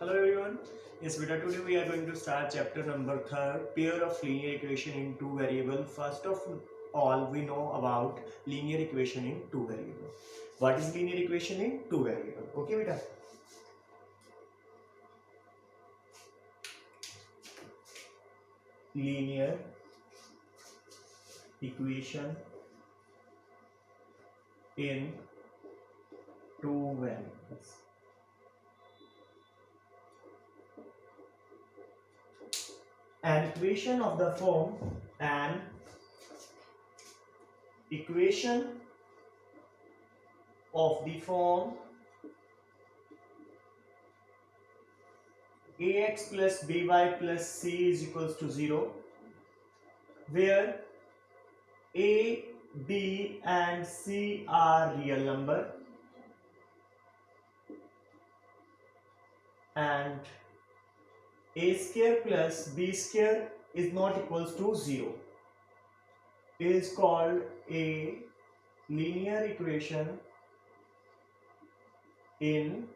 Hello everyone. Yes, beta. Today we are going to start chapter number 3, pair of linear equation in two variable. First of all, we know about linear equation in two variable. What is linear equation in two variable? Okay, beta. Linear equation in two variables. An equation of the form an equation of the form ax plus by plus c is equals to 0, where a, b and c are real number and a square plus b square is not equals to 0 is called a linear equation in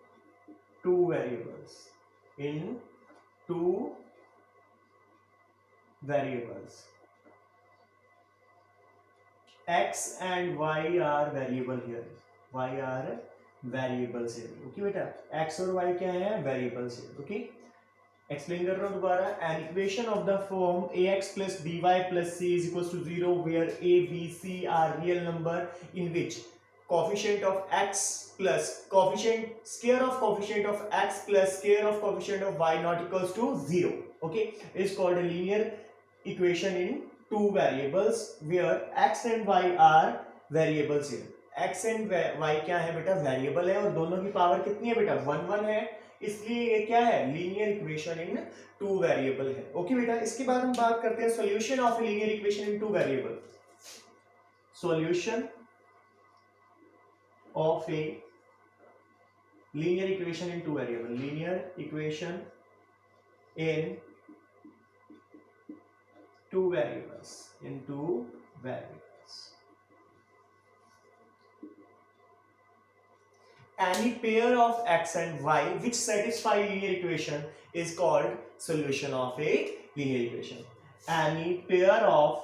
two variables. In two variables, x and y are variable here. Y are variables here. Okay बेटा, x और y क्या है? Variables here. Okay. Explain कर रहा हूं दोबारा. An equation of the form ax plus by plus c is equals to 0 where a, b, c are real number in which coefficient of x plus coefficient square of coefficient of x plus square of coefficient of y not equals to 0. Okay, is called a linear equation in two variables where x and y are variables here. x and y क्या है बेटा? Variable है और दोनों की power कितनी है बेटा? 1 1 है, इसलिए ये क्या है? Linear equation in two variable है. ओके बेटा, इसके बाद हम बात करते हैं solution of linear equation in two variable. Solution of a linear equation in two variable. Linear equation in two variables. In two variables, any pair of x and y which satisfy linear equation is called solution of a linear equation. Any pair of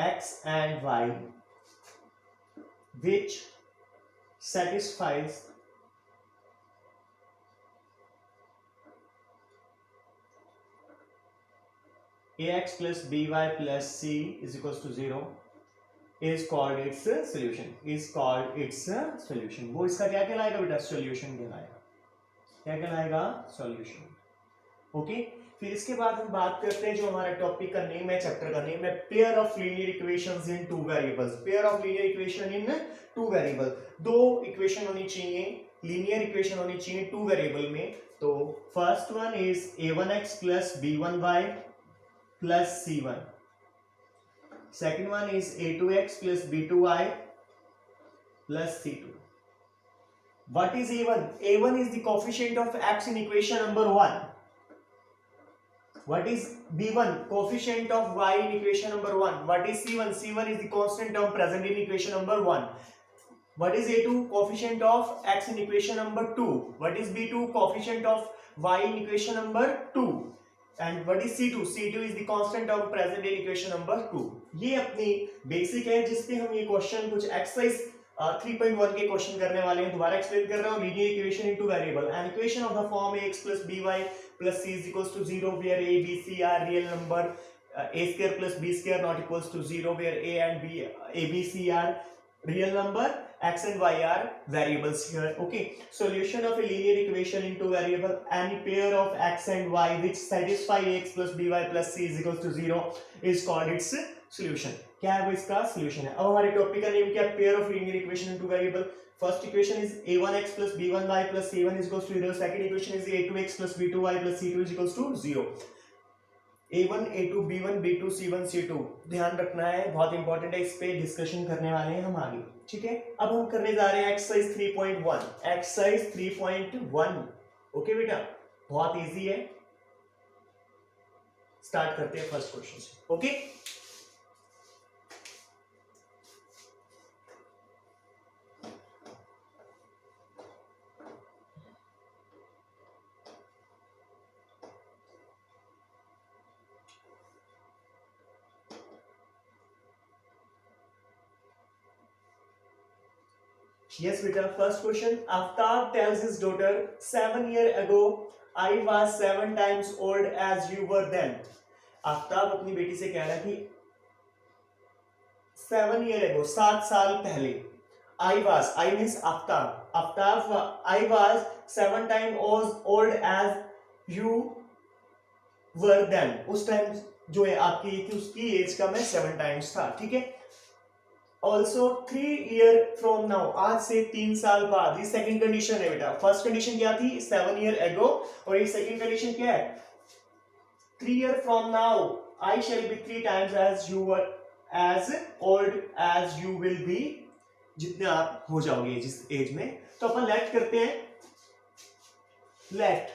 x and y which satisfies ax plus by plus c is equals to 0 is called its solution. Is called its solution. वो इसका क्या कहलाएगा बेटा? Solution कहलाएगा. क्या कहलाएगा? Solution. Okay, फिर इसके बाद हम बात करते हैं जो हमारा टॉपिक का नेम है, चैप्टर का नेम है pair of linear equations in two variables. Pair of linear equation in two variable. दो इक्वेशन होनी चाहिए, लीनियर इक्वेशन होनी चाहिए टू वेरिएबल में. तो first one is a1x plus b1y plus c1. Second one is a2x plus b2y plus c2. What is a1? A1 is the coefficient of x in equation number 1. What is b1? Coefficient of y in equation number 1. What is c1? C1 is the constant term present in equation number 1. What is a2? Coefficient of x in equation number 2. What is b2? Coefficient of y in equation number 2. And what is C2? C2 is the constant term present in equation number 2. ये अपनी basic है जिसपे हम ये question कुछ exercise 3.1 के question करने वाले हैं. दोबारा एक्सप्लेन कर रहा हूँ. Linear equation in two variable. An equation of the form ax plus by plus c is equals to 0 where a, b, c are real number. A square plus b square not equals to 0 where a and b, a, b, c are real number. X and y are variables here. Okay, solution of a linear equation into variable. Any pair of x and y which satisfy ax plus by plus c is equals to 0 is called its solution. क्या है वो इसका solution है. अब हमारे topic का name क्या है? pair of linear equation into variable. First equation is a1x plus b1y plus c1 is equals to 0. Second equation is a2x plus b2y plus c2 is equals to 0. a1 a2 b1 b2 c1 c2 ध्यान रखना है, बहुत important है. इस पे discussion करने वाले हैं हम आगे. ठीक है, अब हम करने जा रहे हैं एक्सरसाइज 3.1. एक्सरसाइज 3.1. ओके बेटा, बहुत इजी है. स्टार्ट करते हैं फर्स्ट क्वेश्चन से. Okay, Yes, beta. First question. Aftab tells his daughter, 7 years ago, I was 7 times old as you were then. Aftab अपनी बेटी से कह रहा है कि 7 years ago, 7 साल पहले, I means Aftab, I was 7 times old as you were then. उस टाइम जो है आपकी थी उसकी एज का मैं 7 times था, ठीक है. ऑल्सो 3 years फ्रॉम नाउ, आज से 3 साल बाद. ये सेकंड कंडीशन है बेटा. फर्स्ट कंडीशन क्या थी? 7 years ago. और ये सेकंड कंडीशन क्या है? 3 years from now I shall be 3 times as old as you will be. जितने आप हो जाओगे जिस एज में. तो अपन लेट करते हैं, let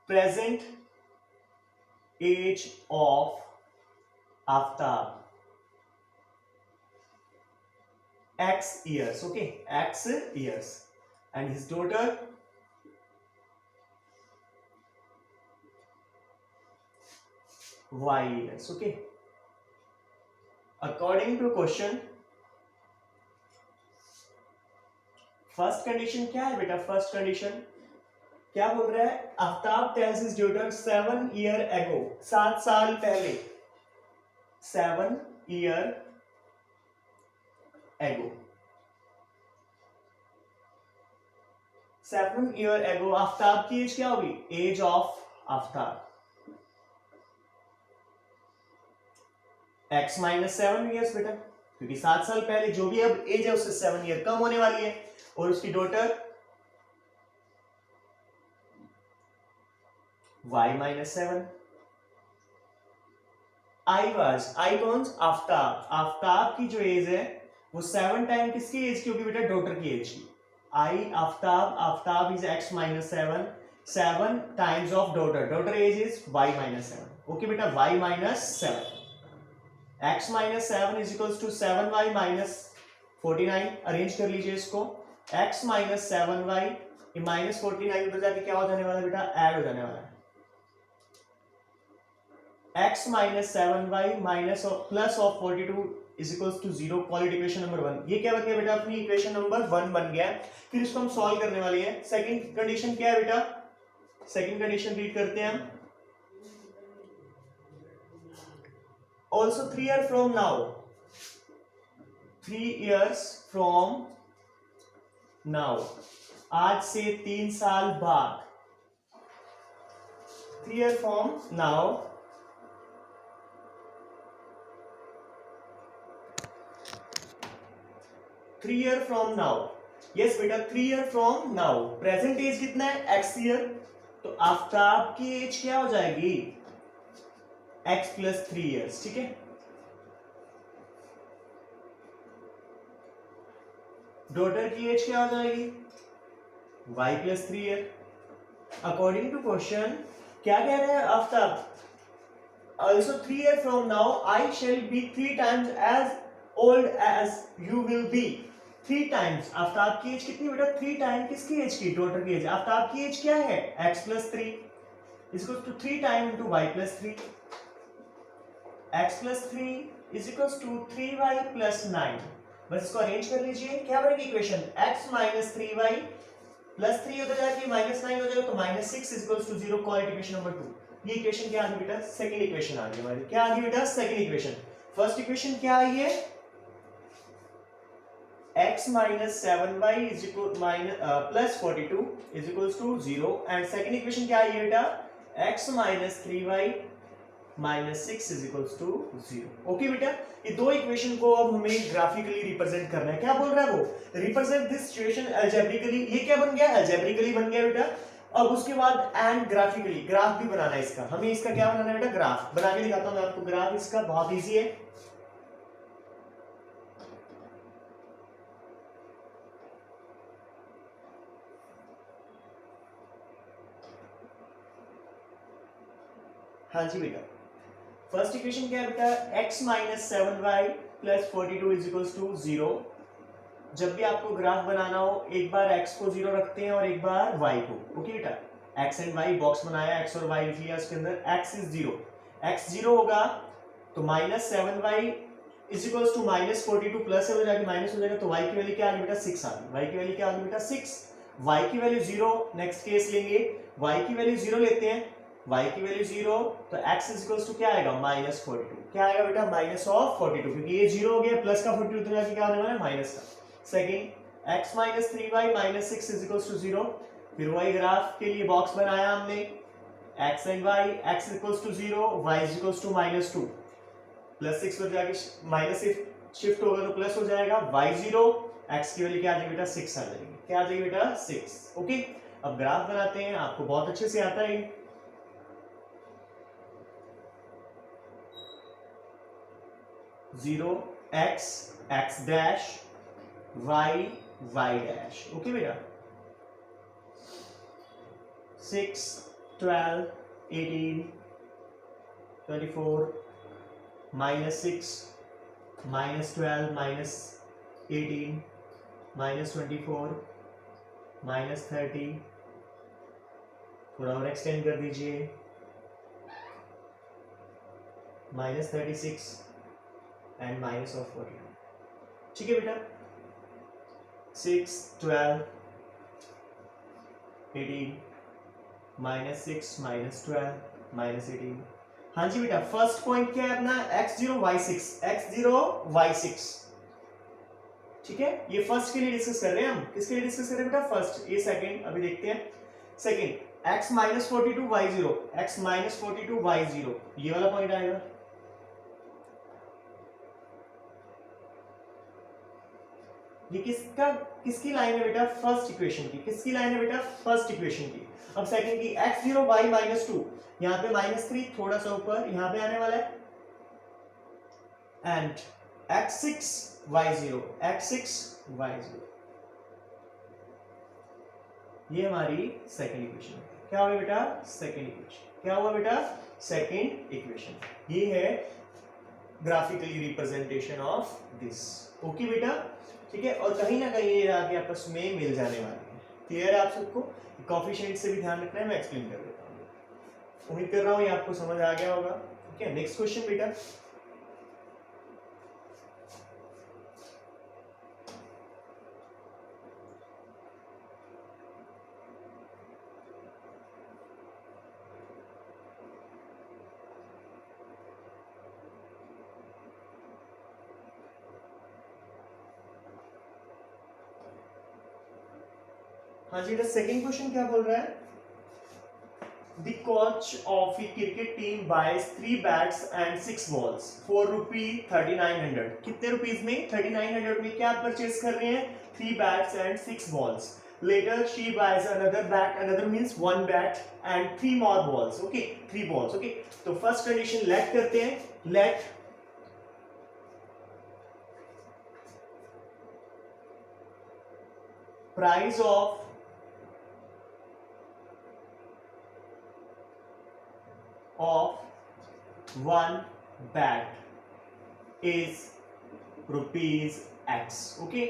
present age of Aftab X years, okay, X years, and his daughter Y years, okay. According to question, first condition क्या है बेटा? फर्स्ट कंडीशन क्या बोल रहा है? Aftab tells his daughter 7 years ago, 7 साल पहले, 7 years ago, 7 years ago. Aftab की एज क्या होगी? Age of Aftab x minus 7 years बेटा, क्योंकि 7 साल पहले जो भी अब एज है उससे 7 years कम होने वाली है. और उसकी डॉटर y माइनस 7. I कौन? आफ्ताब. आफ्ताब की जो एज है वो 7 टाइम किसकी एज की होगी बेटा? डॉटर की एज की. Aftab is x minus 7, 7 times of daughter. Daughter age is y minus 7. Okay बेटा, y minus 7. x minus 7 is equals to 7y minus 49. Arrange कर लीजिए इसको. x माइनस 7y माइनस 49 उधर जाके क्या हो जाने वाला है बेटा? ऐड हो जाने वाला है. x minus 7y minus plus of 42 is equals to 0. Quality equation number 1. ये क्या बन गया बेटा? अपनी इक्वेशन नंबर 1 बन गया. फिर इसको हम सॉल्व करने वाले हैं. सेकंड कंडीशन क्या है बेटा? सेकंड कंडीशन रीड करते हैं हम. Also 3 years from now, 3 years from now, आज से 3 साल बाद. 3 years from now, three year from now. Yes बेटा, 3 years from now. Present age कितना है? x year. तो आफ्ताब की एज क्या हो जाएगी? x प्लस 3 years, ठीक है. डॉटर की एज क्या हो जाएगी? y plus 3 years. According to question क्या कह रहे हैं Aftab? Also 3 years from now I shall be 3 times as old as you will be. 3 times. Aftab की एज कितनी बेटा? 3 टाइम किसकी एज की? डॉटर की एज. आफ्ताब की एज क्या है? x plus 3 is equal to 3 time into y plus 3. x plus 3 is equal to 3y plus 9. बस इसको अरेंज कर लीजिए. क्या बनेगी equation? x minus 3y plus 3 उधर जाके माइनस 9 हो जाएगा तो minus 6 is equal to 0. Quality equation number 2. ये इक्वेशन क्या आ गई बेटा? सेकंड इक्वेशन आ गई हमारी. क्या आ गई बेटा? Second equation. फर्स्ट इक्वेशन क्या आई है? x minus 7y is equal minus plus 42 is equals to 0. And second equation क्या आई है बेटा? x minus 3y minus 6 is equals to 0. Okay बेटा, ये दो इक्वेशन को अब हमें ग्राफिकली रिप्रेजेंट करना है. क्या बोल रहा है वो? Represent this situation algebraically. ये क्या बन गया? अलजेब्रिकली बन गया बेटा. अब उसके बाद एंड ग्राफिकली, ग्राफ भी बनाना है इसका. हमें इसका क्या बनाना है बेटा? ग्राफ. बना के दिखाता हूं मैं आपको. ग्राफ इसका बहुत ईजी है. हाँ जी बेटा, फर्स्ट इक्वेशन क्या है बेटा? x minus 7y plus 42 is equals to 0. जब भी आपको ग्राफ बनाना हो एक बार x को 0 रखते हैं और एक बार y को. ओके बेटा, x एंड y बॉक्स बनाया, x और y लिख लिया. उसके अंदर x इज 0. x 0 होगा तो minus 7y is equals to -42 plus है, जाके माइनस हो जाएगा, तो y की वैल्यू क्या आ गई बेटा 6 आ गई। y की वैल्यू क्या आ गई बेटा 6। y की वैल्यू 0, नेक्स्ट केस लेंगे, y की वैल्यू 0 लेते हैं, y की वैल्यू 0, तो x इज इक्वल्स टू क्या आएगा -42, क्या आएगा बेटा -42, क्योंकि ये 0 हो गया, प्लस का 42 तो जाके क्या आने वाला है माइनस का। Second x - 3y - 6 is equals to 0, फिर वही ग्राफ के लिए बॉक्स बनाया हमने, x and y, x equals to 0, y is equals to -2, +6 पर जाके माइनस से शिफ्ट होगा तो प्लस हो जाएगा, y0, x की वैल्यू क्या आ जाएगी बेटा 6 आ जाएगी, क्या आ जाएगी बेटा 6। ओके, अब ग्राफ बनाते हैं, आपको बहुत अच्छे से आता है। 0 x x dash y y dash, okay बेटा 6 12 18 24 -6 -12 -18 -24 -30, थोड़ा और एक्सटेंड कर दीजिए, -36 एंड -42, ठीक है बेटा 6 12 18 -6 -12 -18। हाँ जी बेटा, फर्स्ट पॉइंट क्या है अपना x0 y6, x0 y6, ठीक है, ये फर्स्ट के लिए डिस्कस कर रहे हैं हम, किसके लिए डिस्कस कर रहे हैं बेटा फर्स्ट, ये सेकंड अभी देखते हैं। Second x -42 y0, x -42 y0, ये वाला पॉइंट आएगा, ये किसकी लाइन है बेटा फर्स्ट इक्वेशन की, किसकी लाइन है बेटा फर्स्ट इक्वेशन की। अब सेकंड की x0 y -2, यहाँ पे -3 थोड़ा सा ऊपर यहाँ पे आने वाला है, and x6 y0, x6 y0, ये हमारी सेकंड इक्वेशन, क्या होगा बेटा सेकंड इक्वेशन, क्या हुआ बेटा सेकंड इक्वेशन, ये है graphically representation of this. Okay बेटा, ठीक है, और कहीं ना कहीं ये आगे आपस में मिल जाने वाले हैं। क्लियर है आप सबको, कोएफिशिएंट से भी ध्यान रखना है, मैं एक्सप्लेन कर देता हूँ, उम्मीद कर रहा हूँ ये आपको समझ आ गया होगा। ठीक है, नेक्स्ट क्वेश्चन बेटा, हाँ जी, सेकंड क्वेश्चन क्या बोल रहा है, The coach of a cricket team buys 3 bats and 6 balls for ₹3900। कितने रुपीस में 3900 में क्या परचेज कर रहे हैं, 3 bats and 6 balls। Later she buys another bat, another means 1 bat and 3 more balls, okay 3 balls, okay। तो फर्स्ट कंडीशन लेट करते हैं, late price of one bat is ₹X, okay,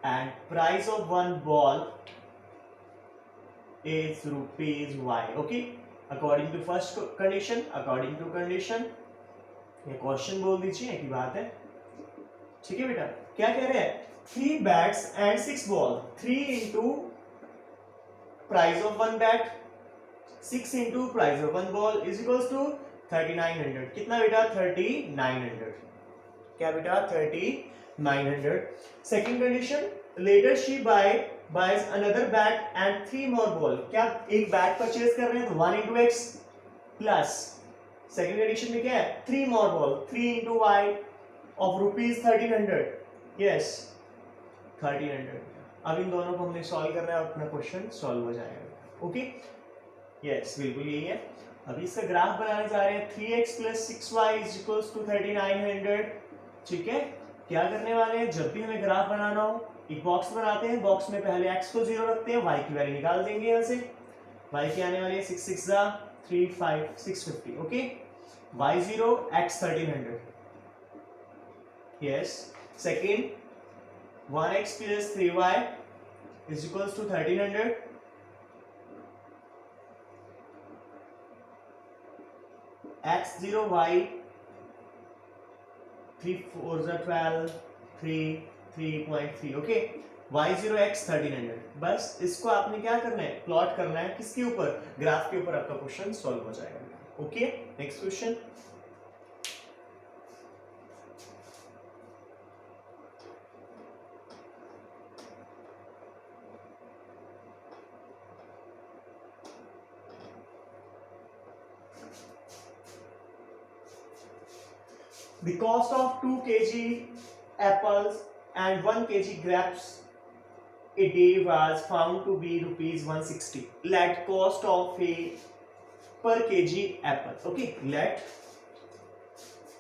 and price of one ball is ₹Y, okay, according to first condition, according to condition, ये question बोल दीजिए, एक ही बात है। ठीक है बेटा, क्या कह रहे हैं, 3 bats and 6 ball, 3 into price of one bat, 6 into price of one ball is equals to 3900। कितना बेटा 3900, क्या बेटा 3900। Second condition, later she buys another bat and 3 more ball, क्या एक बैट परचेज कर रहे हैं तो 1 into x plus second condition में क्या है 3 more ball, 3 into y of ₹1300, yes 1300। अब इन दोनों को हमने सॉल्व करना है, अपना क्वेश्चन सॉल्व हो जाएगा। ओके, यस बिल्कुल यही है। अभी इसका ग्राफ बनाने जा रहे हैं, 3x + 6y = 3900। ठीक है, क्या करने वाले हैं, जब भी हमें ग्राफ बनाना हो एक बॉक्स बनाते हैं, बॉक्स में पहले x को 0 रखते हैं, y की वैल्यू निकाल देंगे यहाँ से, y की आने वाली है 6 6 3 5 650, okay, y0 x 1300, yes. Second 1x + 3y = 1300, x0 y 3 4 12, 3.3 okay. y0x 1300। बस इसको आपने क्या करना है, प्लॉट करना है किसके ऊपर, ग्राफ के ऊपर, आपका क्वेश्चन सॉल्व हो जाएगा। Okay, next question. The cost of 2 kg apples and 1 kg grapes a day was found to be rupees 160. Let cost of a per kg apple. Okay, let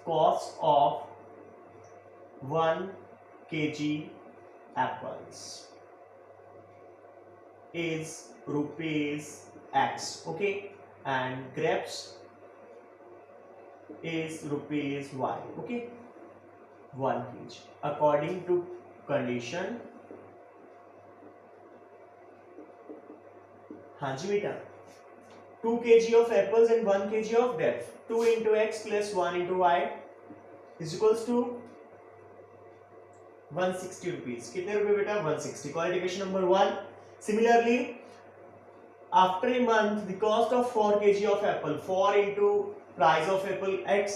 cost of 1 kg apples is rupees X. Okay, and grapes is rupees Y. Okay, 1 kg according to condition। हाँ जी बेटा, 2 kg of apples and 1 kg of grapes, 2 into x plus 1 into y is equals to 160 rupees। कितने रुपए बेटा, 160। Qualification number 1। Similarly after a month the cost of 4 kg of apple, 4 into price of apple x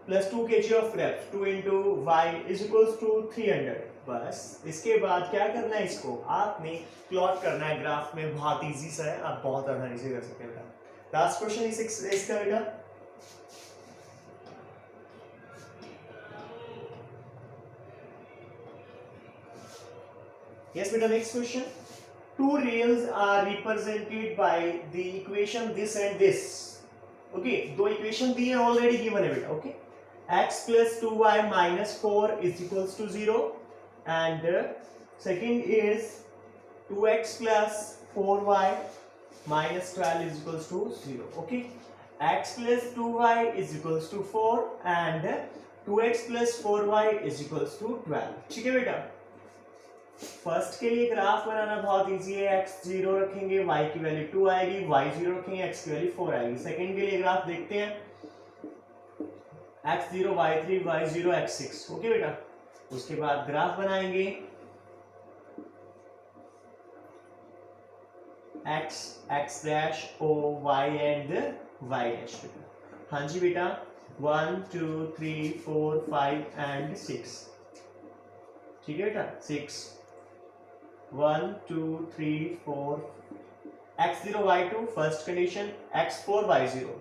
plus 2 kg of grapes, 2 into y is equals to 300। बस इसके बाद क्या करना है, इसको आपने प्लॉट करना है ग्राफ में। बहुत इजी सा है, आप बहुत आसानी से कर सकते हैं बेटा। लास्ट क्वेश्चन इसका बेटा, yes बेटा, next question. Two reals are represented by the equation this and this. Okay, दो इक्वेशन दी है, ऑलरेडी गिवन है बेटा। Okay, x plus 2y minus 4 is equals to 0 and second is 2x plus 4y minus 12 is equals to 0. Okay, x plus 2y is equals to 4 and 2x plus 4y is equals to 12। ठीक है बेटा, first के लिए graph बनाना बहुत easy है। x 0 रखेंगे, y की value 2 आएगी, y 0 रखेंगे, x की वैल्यू 4 आएगी। सेकंड के लिए ग्राफ देखते हैं, x 0 y 3 y 0 x 6। Okay बेटा, उसके बाद ग्राफ बनाएंगे x x dash o y and y dash. हाँ जी बेटा, 1 2 3 4 5 एंड 6। ठीक है बेटा, 6 1 2 3 4 x0 y2 first condition, x4 y0।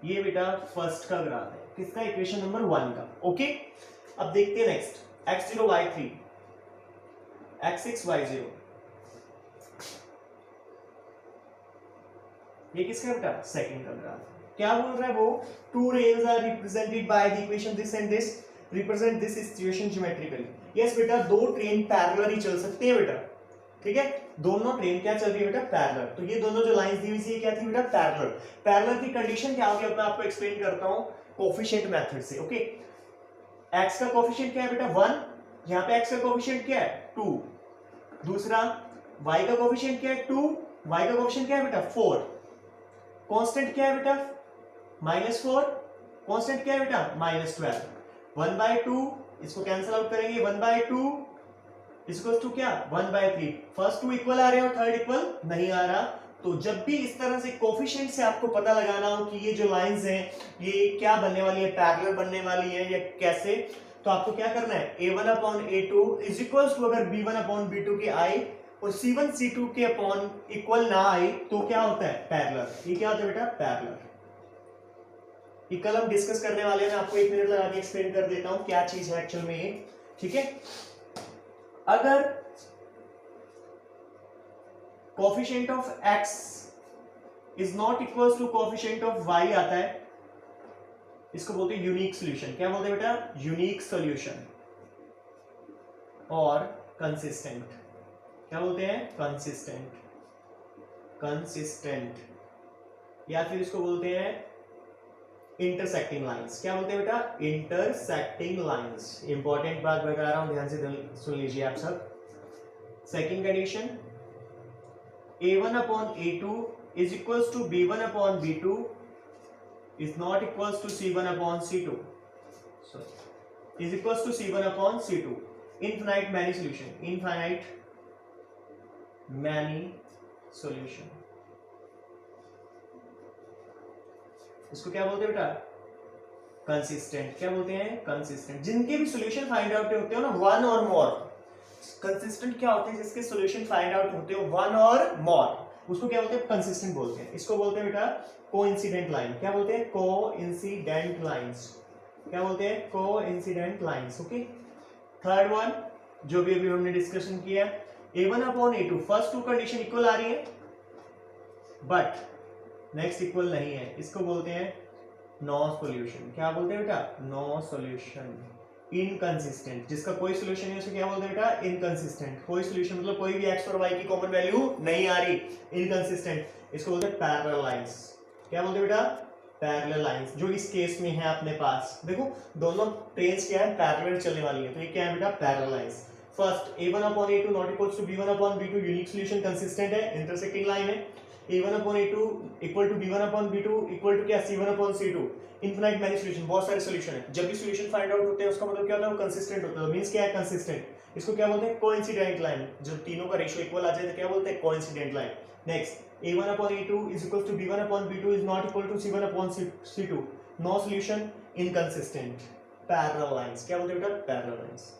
ये बेटा फर्स्ट का ग्राफ है, किसका, इक्वेशन नंबर 1 का। ओके, अब देखते हैं next, x0 y3 x6 y0। ये किसका बेटा, सेकंड का ग्राफ। क्या बोल रहा है वो, two rails are represented by the equation this and this, represent this situation geometrically. Yes बेटा, दो ट्रेन पैरेलल ही चल सकते हैं बेटा। ठीक है, दोनों ट्रेन क्या चल रही है बेटा, पैरेलल। तो ये दोनों जो लाइंस दी हुई थी, क्या थी बेटा, पैरेलल। पैरेलल की कंडीशन क्या होगी, अब मैं आपको एक्सप्लेन करता हूं कोफिशिएंट मेथड से। ओके, x का कोफिशिएंट क्या है बेटा, 1। यहां पे x का कोफिशिएंट क्या है, 2। दूसरा y का कोफिशिएंट क्या है, 2। y का कोफिशिएंट क्या है बेटा, 4। कांस्टेंट क्या है बेटा, -4। कांस्टेंट क्या है बेटा, -12। 1/2, इसको कैंसिल आउट करेंगे, 1/2 इसको टू क्या, 1/3। फर्स्ट टू इक्वल आ रहे हो, थर्ड इक्वल नहीं आ रहा। तो जब भी इस तरह से कोफिशिएंट से आपको पता लगाना हो कि ये जो लाइंस हैं ये क्या बनने वाली है, पैरेलल बनने वाली है या कैसे, तो आपको क्या करना है, a1/a2 इज इक्वल्स टू, अगर b1/b2 के आए और c1 c2 के अपॉन इक्वल ना आए तो क्या होता है, पैरेलल। ये क्या होता है बेटा, पैरेलल। ये कल हम डिस्कस करने वाले हैं, आपको 1 मिनट लगा के एक्सप्लेन कर देता हूं क्या चीज है एक्चुअल में ये। ठीक है, अगर coefficient of x is not equals to coefficient of y आता है, इसको बोलते हैं यूनिक सॉल्यूशन। क्या बोलते हैं बेटा, यूनिक सॉल्यूशन और कंसिस्टेंट। क्या बोलते हैं, कंसिस्टेंट, कंसिस्टेंट, या फिर इसको बोलते हैं इंटरसेक्टिंग लाइंस। क्या बोलते हैं बेटा, इंटरसेक्टिंग लाइंस। इंपॉर्टेंट बात बता रहा हूं, ध्यान से सुन लीजिए आप सब। Second condition, a1/a2 is equals to b1/b2 is not equals to C1 upon C2. So is equals to C1 upon C2. Infinite many solution. Infinite many solution. इसको क्या बोलते हैं बेटा? कंसिस्टेंट. क्या बोलते हैं? कंसिस्टेंट. जिनके भी सॉल्यूशन फाइंड आउट होते हो ना वन और मोर. कंसिस्टेंट क्या होते हैं? जिसके सॉल्यूशन फाइंड आउट होते हो वन और मोर, उसको क्या बोलते हैं? कंसिस्टेंट बोलते हैं. इसको बोलते हैं बेटा कोइंसिडेंट लाइन. क्या बोलते हैं? Coincident lines. क्या बोलते हैं? Coincident lines. Okay. Third one जो भी अभी हमने डिस्कशन किया, A1 upon A2 first two condition equal आ रही है बट नेक्स्ट इक्वल नहीं है. इसको बोलते हैं नो सॉल्यूशन. क्या बोलते हैं बेटा? No solution. इनकंसिस्टेंट. जिसका कोई सॉल्यूशन नहीं उसे क्या बोलते हैं बेटा? इनकंसिस्टेंट. कोई सॉल्यूशन मतलब कोई भी x और y की कॉमन वैल्यू नहीं आ रही. इनकंसिस्टेंट. इसको बोलते हैं पैरेलल लाइंस. क्या बोलते हैं बेटा? Parallel lines. जो इस केस में है अपने पास, देखो दोनों ट्रेन्स क्या है? पैरेलल चलने वाली है. तो ये क्या है बेटा? Parallel lines. First A1 upon A2 not equals to B1 upon B2 unique solution consistent है. इंटरसेक्टिंग लाइन है. A1 upon A2 equal to B1 upon B2 equal to क्या? C1 upon C2. Infinite many solution. बहुत सारे solution है. जब भी solution find out होते हैं उसका मतलब क्या होता है? वो कंसिस्टेंट होता है. मींस क्या है? कंसिस्टेंट. इसको क्या बोलते हैं? Coincident line. जब तीनों का रेशियो इक्वल आ जाए तो क्या बोलते हैं? Coincident line. Next A1 upon A2 is equal to B1 upon B2 is not equal to C1 upon C2. No solution. Inconsistent. Parallel lines. क्या बोलते हैं बेटा? Parallel lines.